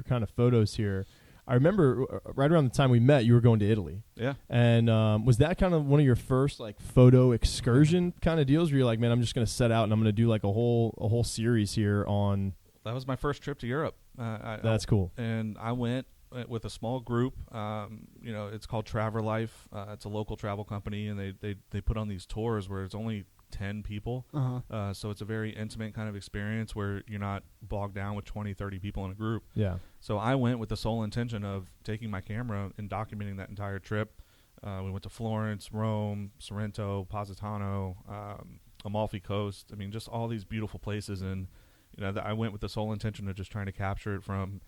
[SPEAKER 1] kind of photos here. I remember right around the time we met, you were going to Italy.
[SPEAKER 3] Yeah.
[SPEAKER 1] And was that kind of one of your first like photo excursion kind of deals where you're like, man, I'm just going to set out and I'm going to do like a whole series here on.
[SPEAKER 3] That was my first trip to Europe.
[SPEAKER 1] That's cool.
[SPEAKER 3] And I went with a small group. It's called Travel Life. It's a local travel company, and they put on these tours where it's only 10 people. So it's a very intimate kind of experience where you're not bogged down with 20, 30 people in a group.
[SPEAKER 1] Yeah.
[SPEAKER 3] So I went with the sole intention of taking my camera and documenting that entire trip. We went to Florence, Rome, Sorrento, Positano, Amalfi Coast. I mean, just all these beautiful places. And, I went with the sole intention of just trying to capture it from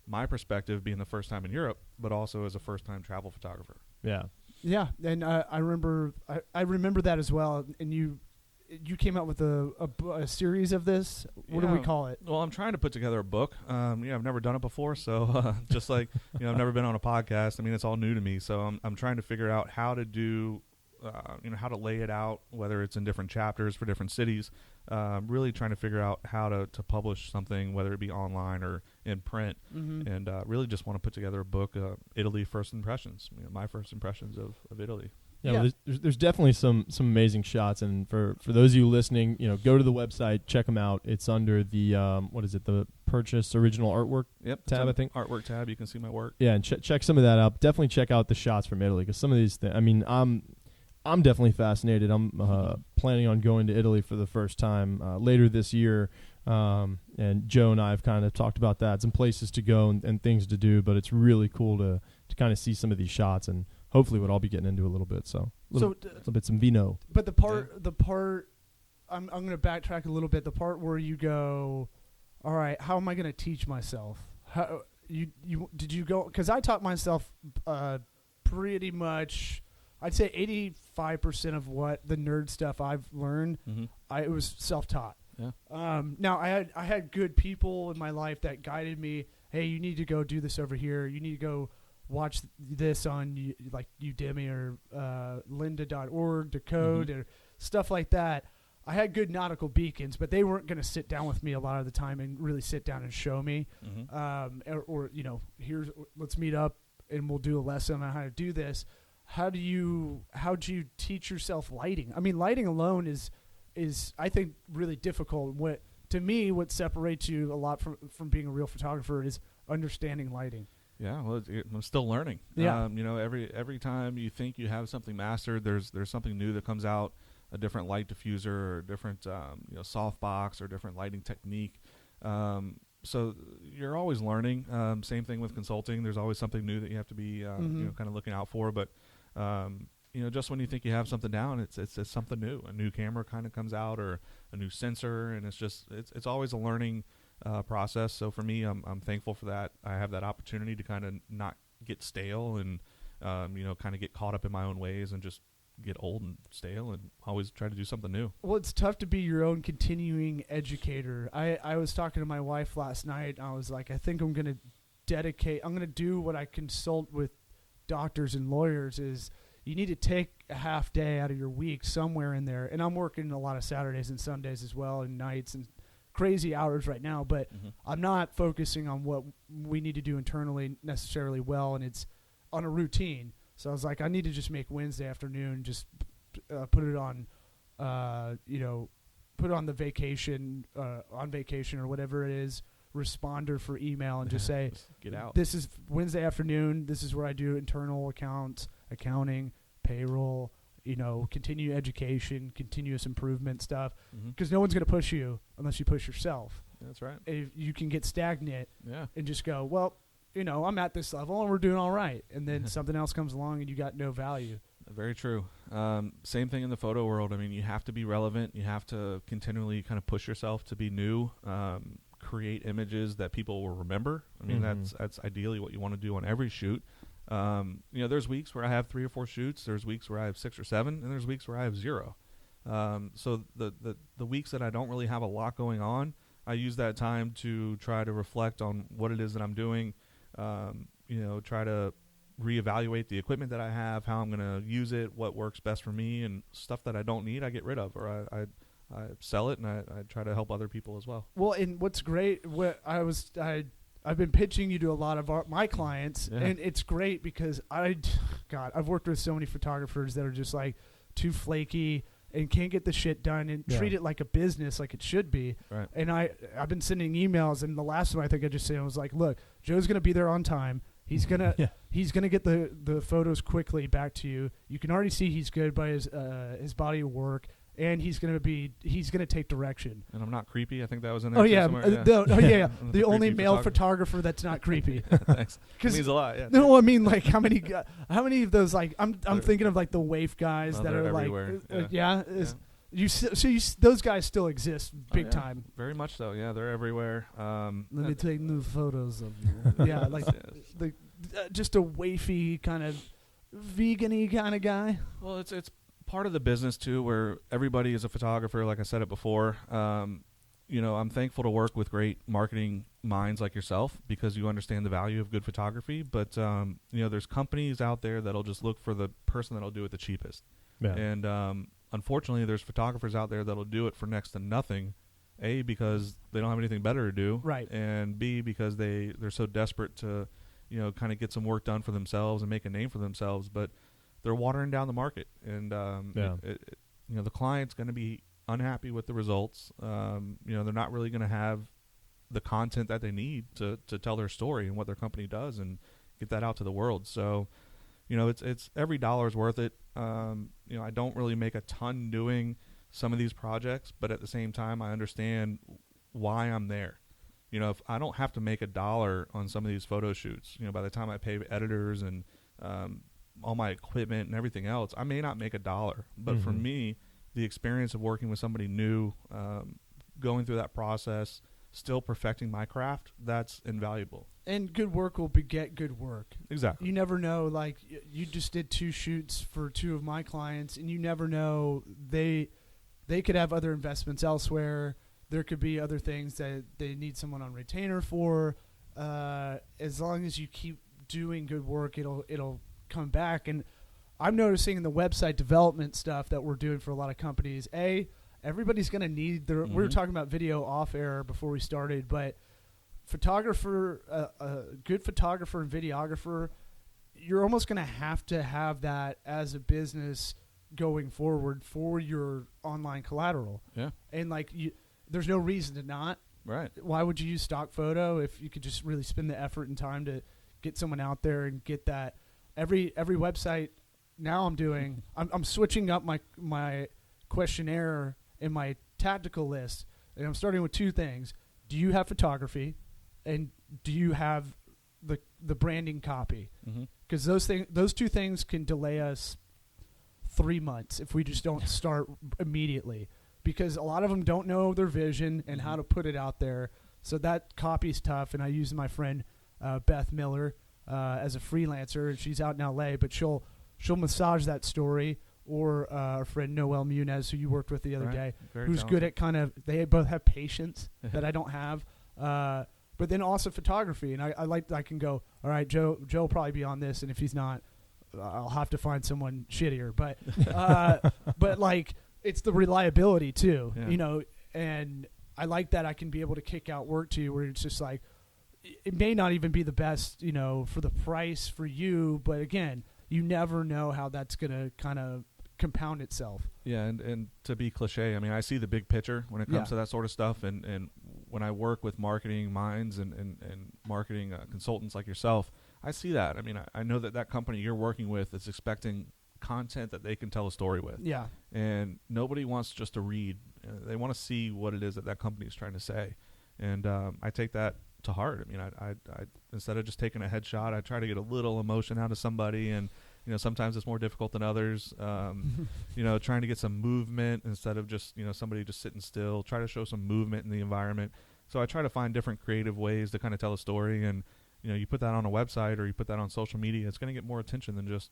[SPEAKER 3] my perspective, being the first time in Europe, but also as a first-time travel photographer.
[SPEAKER 1] Yeah.
[SPEAKER 2] Yeah. And I remember that as well. And you came out with a series of this. What do we call it?
[SPEAKER 3] Well, I'm trying to put together a book. I've never done it before, so just like I've never been on a podcast. I mean, it's all new to me. So I'm trying to figure out how to do, how to lay it out, whether it's in different chapters for different cities. Really trying to figure out how to publish something, whether it be online or in print, and really just want to put together a book, Italy First Impressions. My first impressions of Italy.
[SPEAKER 1] Yeah, well, there's definitely some amazing shots, and for those of you listening, go to the website, check them out. It's under the the purchase original artwork tab, I think.
[SPEAKER 3] Artwork tab, you can see my work.
[SPEAKER 1] Yeah, and check some of that out. Definitely check out the shots from Italy, because some of these things, I mean, I'm definitely fascinated. I'm planning on going to Italy for the first time later this year, and Joe and I have kind of talked about that, some places to go and things to do, but it's really cool to kind of see some of these shots and hopefully what I'll be getting into a little bit. So little bit some vino.
[SPEAKER 2] But the part, I'm going to backtrack a little bit. The part where you go, all right, how am I going to teach myself? How did you go? Because I taught myself pretty much. I'd say 85% of what the nerd stuff I've learned, it was self-taught.
[SPEAKER 3] Yeah.
[SPEAKER 2] Now I had good people in my life that guided me. Hey, you need to go do this over here. You need to go watch this on like Udemy or lynda.org to code or stuff like that. I had good nautical beacons, but they weren't going to sit down with me a lot of the time and really sit down and show me. Or let's meet up and we'll do a lesson on how to do this. How'd you teach yourself lighting? I mean, lighting alone is I think really difficult. What separates you a lot from being a real photographer is understanding lighting.
[SPEAKER 3] Yeah, well, I'm still learning.
[SPEAKER 2] Yeah.
[SPEAKER 3] Every time you think you have something mastered, there's something new that comes out, a different light diffuser or a different softbox or different lighting technique. So you're always learning. Same thing with consulting. There's always something new that you have to be kind of looking out for. But just when you think you have something down, it's something new. A new camera kind of comes out or a new sensor, and it's always a learning process. So for me, I'm thankful for that. I have that opportunity to kind of not get stale and kind of get caught up in my own ways and just get old and stale and always try to do something new.
[SPEAKER 2] Well, it's tough to be your own continuing educator. I was talking to my wife last night, and I was like, I think I'm going to do what I consult with doctors and lawyers is you need to take a half day out of your week somewhere in there. And I'm working a lot of Saturdays and Sundays as well and nights and crazy hours right now, but I'm not focusing on what we need to do internally necessarily well, and it's on a routine. So I was like, I need to just make Wednesday afternoon, just put it on, put it on the vacation, on vacation or whatever it is, responder for email and just say,
[SPEAKER 3] get out.
[SPEAKER 2] This is Wednesday afternoon. This is where I do internal accounts, accounting, payroll, continue education, continuous improvement stuff. Because no one's going to push you unless you push yourself.
[SPEAKER 3] That's right.
[SPEAKER 2] If you can get stagnant and just go, well, I'm at this level and we're doing all right. And then something else comes along and you got no value.
[SPEAKER 3] Very true. Same thing in the photo world. I mean, you have to be relevant. You have to continually kind of push yourself to be new, create images that people will remember. I mean, that's ideally what you want to do on every shoot. There's weeks where I have 3 or 4 shoots. There's weeks where I have 6 or 7, and there's weeks where I have 0. So the weeks that I don't really have a lot going on, I use that time to try to reflect on what it is that I'm doing. Try to reevaluate the equipment that I have, how I'm going to use it, what works best for me, and stuff that I don't need, I get rid of, or I sell it, and I try to help other people as well.
[SPEAKER 2] Well, and what's great, I've been pitching you to a lot of my clients, and it's great because I've worked with so many photographers that are just like too flaky and can't get the shit done and treat it like a business, like it should be.
[SPEAKER 3] Right.
[SPEAKER 2] And I've been sending emails, and the last one I think I just said was like, look, Joe's gonna be there on time. He's gonna get the photos quickly back to you. You can already see he's good by his body of work. And he's gonna take direction.
[SPEAKER 3] And I'm not creepy. I think that was in there.
[SPEAKER 2] The only male photographer that's not creepy.
[SPEAKER 3] Thanks. It means a lot. Yeah.
[SPEAKER 2] No, I mean like how many of those like I'm thinking of like the waif guys that are
[SPEAKER 3] everywhere.
[SPEAKER 2] Those guys still exist big time.
[SPEAKER 3] Very much so. Yeah, they're everywhere.
[SPEAKER 2] Let me take new photos of you. Yeah, like just a wafy kind of vegan-y kind of guy.
[SPEAKER 3] Well, it's part of the business too, where everybody is a photographer. Like I said it before, I'm thankful to work with great marketing minds like yourself because you understand the value of good photography. But there's companies out there that'll just look for the person that'll do it the cheapest. Yeah. And unfortunately, there's photographers out there that'll do it for next to nothing. A, because they don't have anything better to do,
[SPEAKER 2] right? And
[SPEAKER 3] B, because they're so desperate to kind of get some work done for themselves and make a name for themselves, but they're watering down the market, and the client's going to be unhappy with the results. They're not really going to have the content that they need to tell their story and what their company does and get that out to the world. So, it's every dollar's worth it. I don't really make a ton doing some of these projects, but at the same time, I understand why I'm there. If I don't have to make $1 on some of these photo shoots, by the time I pay editors and all my equipment and everything else, I may not make $1, but for me, the experience of working with somebody new, going through that process, still perfecting my craft, that's invaluable.
[SPEAKER 2] And good work will beget good work.
[SPEAKER 3] Exactly.
[SPEAKER 2] You never know. Like, you just did 2 shoots for 2 of my clients, and you never know. They could have other investments elsewhere. There could be other things that they need someone on retainer for. As long as you keep doing good work, it'll come back. And I'm noticing in the website development stuff that we're doing for a lot of companies, everybody's going to need their. We were talking about video off air before we started, but photographer, a good photographer and videographer, you're almost going to have that as a business going forward for your online collateral.
[SPEAKER 3] Yeah.
[SPEAKER 2] And there's no reason to not.
[SPEAKER 3] Right.
[SPEAKER 2] Why would you use stock photo if you could just really spend the effort and time to get someone out there and get that? Every website now I'm switching up my questionnaire in my tactical list, and I'm starting with 2 things. Do you have photography, and do you have the branding copy? Because those 2 things can delay us 3 months if we just don't start immediately, because a lot of them don't know their vision and how to put it out there. So that copy's tough, and I use my friend Beth Miller as a freelancer, and she's out in LA, but she'll massage that story. Or our friend Noel Munez, who you worked with the other day, who's good at they both have patience that I don't have. But then also photography. And I can go, all right, Joe will probably be on this. And if he's not, I'll have to find someone shittier. But it's the reliability too, and I like that I can be able to kick out work to you where it's just like, it may not even be the best, for the price for you. But again, you never know how that's going to kind of compound itself.
[SPEAKER 3] Yeah, and to be cliche, I mean, I see the big picture when it comes to that sort of stuff, and when I work with marketing minds and marketing consultants like yourself, I see that. I mean, I know that company you're working with is expecting content that they can tell a story with.
[SPEAKER 2] Yeah.
[SPEAKER 3] And nobody wants just to read. They want to see what it is that company is trying to say. And I take that to heart. I mean, I instead of just taking a headshot, I try to get a little emotion out of somebody, and sometimes it's more difficult than others. Trying to get some movement instead of just somebody just sitting still. Try to show some movement in the environment. So I try to find different creative ways to kind of tell a story, and you put that on a website or you put that on social media, it's going to get more attention than just,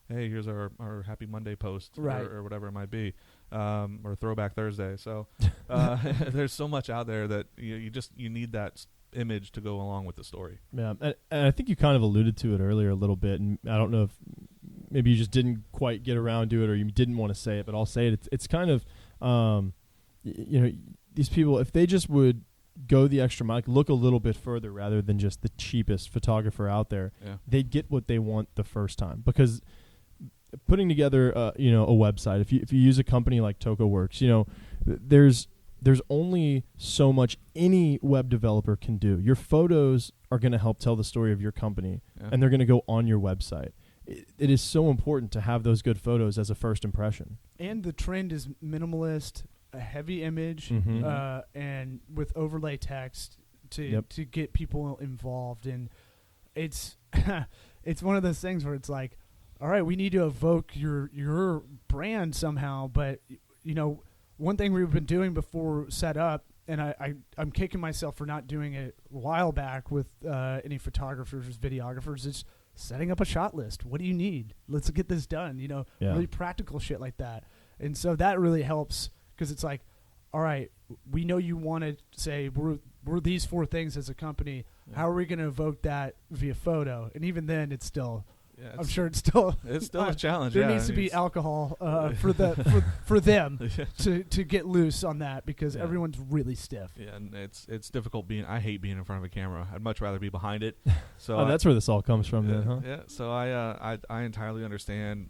[SPEAKER 3] hey, here's our Happy Monday post,
[SPEAKER 2] right,
[SPEAKER 3] or whatever it might be, or Throwback Thursday. So there's so much out there that you need that image to go along with the story. Yeah,
[SPEAKER 1] and I think you kind of alluded to it earlier a little bit, and I don't know if maybe you just didn't quite get around to it or you didn't want to say it, but I'll say it. It's kind of, these people, if they just would go the extra mile, look a little bit further rather than just the cheapest photographer out there, they'd get what they want the first time. Because putting together, a website, if you use a company like TocoWorks, there's only so much any web developer can do. Your photos are going to help tell the story of your company, and they're going to go on your website. It is so important to have those good photos as a first impression. And
[SPEAKER 2] the trend is minimalist, a heavy image, and with overlay text to get people involved. And it's it's one of those things where it's like, all right, we need to evoke your brand somehow, but one thing we've been doing before set up, and I'm kicking myself for not doing it a while back with any photographers, videographers, is setting up a shot list. What do you need? Let's get this done. Really practical shit like that. And so that really helps, because it's like, all right, we know you want to say we're these 4 things as a company. How are we going to evoke that via photo? And even then, it's still. Yeah, I'm sure it's still
[SPEAKER 3] a challenge.
[SPEAKER 2] There needs to be alcohol for them to get loose on that, because everyone's really stiff.
[SPEAKER 3] Yeah, and it's difficult I hate being in front of a camera. I'd much rather be behind it.
[SPEAKER 1] So that's where this all comes from, then, huh?
[SPEAKER 3] Yeah. So I entirely understand.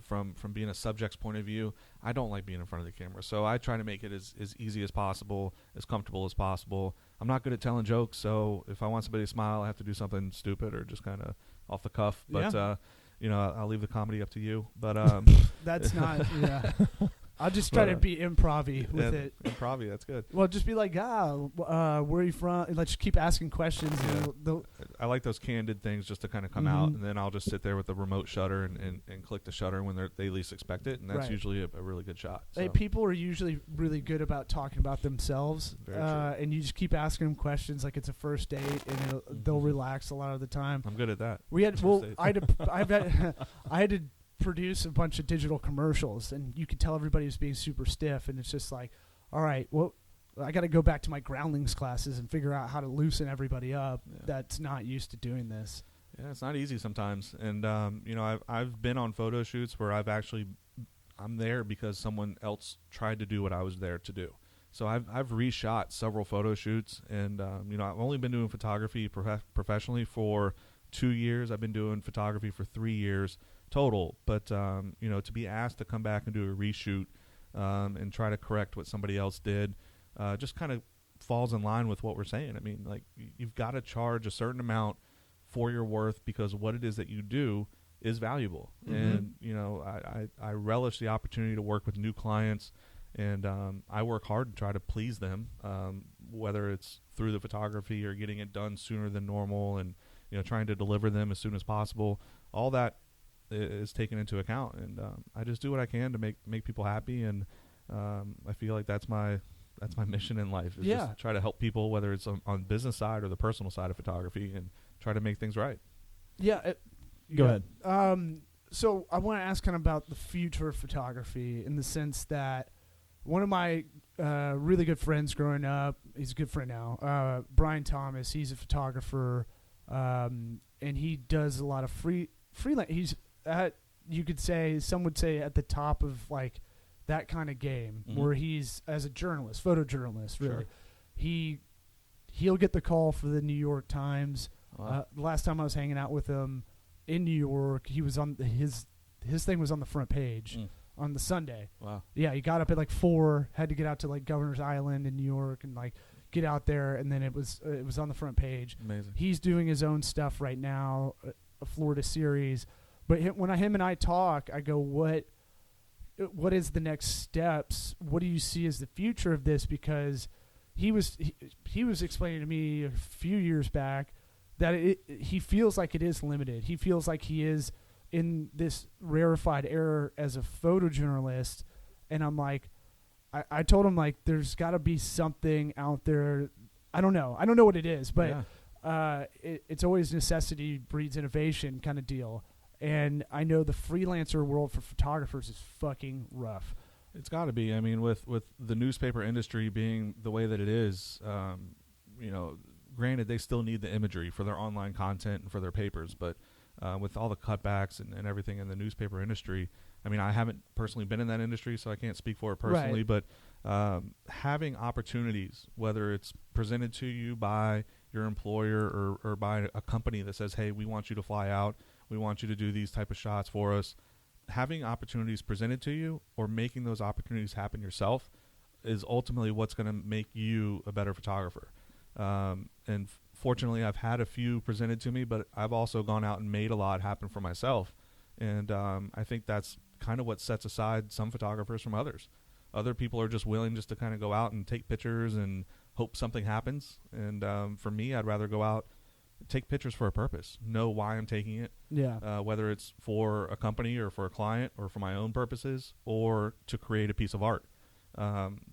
[SPEAKER 3] From being a subject's point of view, I don't like being in front of the camera. So I try to make it as easy as possible, as comfortable as possible. I'm not good at telling jokes, so if I want somebody to smile, I have to do something stupid or just kind of off the cuff. But I'll leave the comedy up to you. But
[SPEAKER 2] that's not. Yeah. I'll just try to be improv-y with it.
[SPEAKER 3] Improv-y, that's good.
[SPEAKER 2] Well, just be like, where are you from? Let's just keep asking questions.
[SPEAKER 3] Yeah. I like those candid things just to kind of come out, and then I'll just sit there with the remote shutter and click the shutter when they least expect it, and that's usually a really good shot. So.
[SPEAKER 2] Hey, people are usually really good about talking about themselves, and you just keep asking them questions like it's a first date, and they'll relax a lot of the time.
[SPEAKER 3] I'm good at that.
[SPEAKER 2] I had to produce a bunch of digital commercials, and you could tell everybody was being super stiff, and it's just like, all right, well, I got to go back to my groundlings classes and figure out how to loosen everybody up that's not used to doing this.
[SPEAKER 3] Yeah, it's not easy sometimes, and I've been on photo shoots where I'm there because someone else tried to do what I was there to do. So I've reshot several photo shoots, and I've only been doing photography professionally for 2 years. I've been doing photography for 3 years total, but to be asked to come back and do a reshoot and try to correct what somebody else did just kind of falls in line with what we're saying. I mean, like, you've got to charge a certain amount for your worth because what it is that you do is valuable. And I relish the opportunity to work with new clients, and I work hard to try to please them, whether it's through the photography or getting it done sooner than normal, and trying to deliver them as soon as possible. All that is taken into account, and I just do what I can to make people happy, and I feel like that's my mission in life, is just try to help people, whether it's on business side or the personal side of photography, and try to make things right.
[SPEAKER 2] Go ahead. So I want to ask kind of about the future of photography, in the sense that one of my really good friends growing up, he's a good friend now, Brian Thomas, he's a photographer, and he does a lot of freelance. He's you could say, some would say, at the top of like that kind of game, where he's, as a journalist, photojournalist, really. Sure. He'll get the call for the New York Times. Wow. The last time I was hanging out with him in New York, he was on his thing was on the front page on the Sunday.
[SPEAKER 3] Wow.
[SPEAKER 2] Yeah, he got up at like 4, had to get out to like Governor's Island in New York and like get out there, and then it was on the front page.
[SPEAKER 3] Amazing.
[SPEAKER 2] He's doing his own stuff right now, a Florida series. But when him and I talk, I go, what is the next steps? What do you see as the future of this? Because he was explaining to me a few years back that he feels like it is limited. He feels like he is in this rarefied era as a photojournalist, and I'm like, I told him, like, there's got to be something out there. I don't know what it is, but it's always necessity breeds innovation kind of deal. And I know the freelancer world for photographers is fucking rough.
[SPEAKER 3] It's got to be. I mean, with the newspaper industry being the way that it is, granted, they still need the imagery for their online content and for their papers, but with all the cutbacks and everything in the newspaper industry, I mean, I haven't personally been in that industry, so I can't speak for it personally, but having opportunities, whether it's presented to you by your employer or by a company that says, hey, we want you to fly out, we want you to do these type of shots for us, having opportunities presented to you or making those opportunities happen is ultimately what's going to make you a better photographer. And fortunately, I've had a few presented to me, but I've also gone out and made a lot happen for myself. And I think that's kind of what sets aside some photographers from others. Other people are just willing just to kind of go out and take pictures and hope something happens. And for me, I'd rather go out, take pictures for a purpose, know why I'm taking it, whether it's for a company or for a client or for my own purposes or to create a piece of art.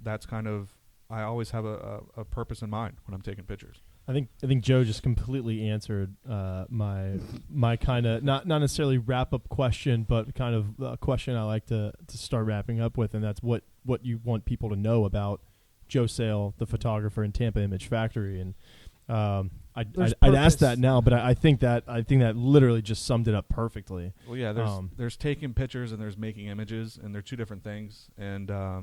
[SPEAKER 3] That's kind of, I always have a purpose in mind when I'm taking pictures.
[SPEAKER 1] I think Joe just completely answered my kind of not necessarily wrap up question, but kind of a question I like to start wrapping up with, and that's what you want people to know about Joe Sale, the photographer in Tampa Image Factory. And I'd ask that now, but I think that literally just summed it up perfectly.
[SPEAKER 3] Well, yeah, there's taking pictures and there's making images, and they're two different things. And I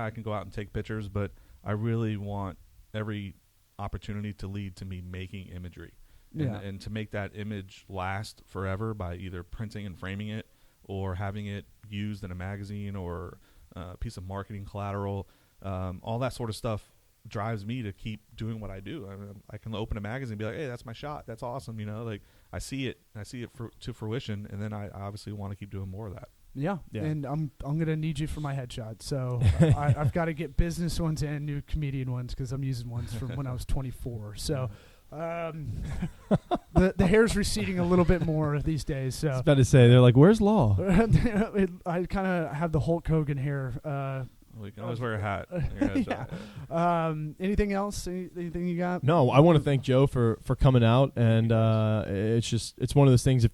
[SPEAKER 3] can go out and take pictures, but I really want every opportunity to lead to me making imagery, and to make that image last forever by either printing and framing it or having it used in a magazine or a piece of marketing collateral. All that sort of stuff drives me to keep doing what I do. I mean, I can open a magazine and be like, hey, that's my shot, that's awesome, like I see it to fruition, and then I obviously want to keep doing more of that.
[SPEAKER 2] Yeah,
[SPEAKER 1] Yeah.
[SPEAKER 2] and I'm gonna need you for my headshot. So I've got to get business ones and new comedian ones because I'm using ones from when I was 24. So the hair's receding a little bit more these days.
[SPEAKER 1] I was
[SPEAKER 2] So
[SPEAKER 1] about to say, they're like, where's Law?
[SPEAKER 2] I kind of have the Hulk Hogan hair.
[SPEAKER 3] We can always wear a hat.
[SPEAKER 2] Anything else? Anything you got?
[SPEAKER 1] No, I want to thank Joe for coming out, and it's one of those things. If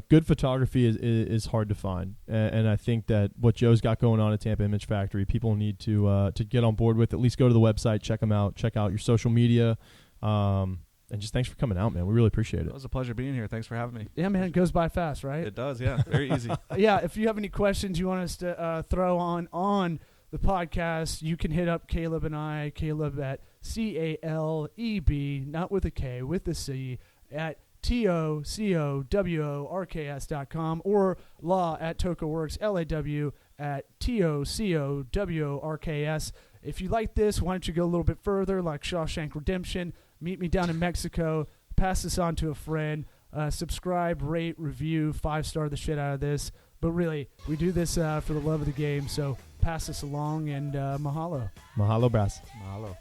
[SPEAKER 1] good photography is hard to find, and I think that what Joe's got going on at Tampa Image Factory, people need to get on board with. At least go to the website, check them out, check out your social media, and just thanks for coming out, man. We really appreciate it.
[SPEAKER 3] It was a pleasure being here. Thanks for having me.
[SPEAKER 2] Yeah, man, it goes by fast, right?
[SPEAKER 3] It does, yeah. Very easy.
[SPEAKER 2] Yeah, if you have any questions you want us to throw on the podcast, you can hit up Caleb and I. Caleb at CALEB, not with a K, with a C, at TOCOWORKS.com, or Law at TocoWorks, LAW at TOCOWORKS. If you like this, why don't you go a little bit further, like Shawshank Redemption, meet me down in Mexico, pass this on to a friend, subscribe, rate, review, 5-star the shit out of this. But really, we do this for the love of the game, so pass this along, and mahalo.
[SPEAKER 1] Mahalo, brass.
[SPEAKER 3] Mahalo.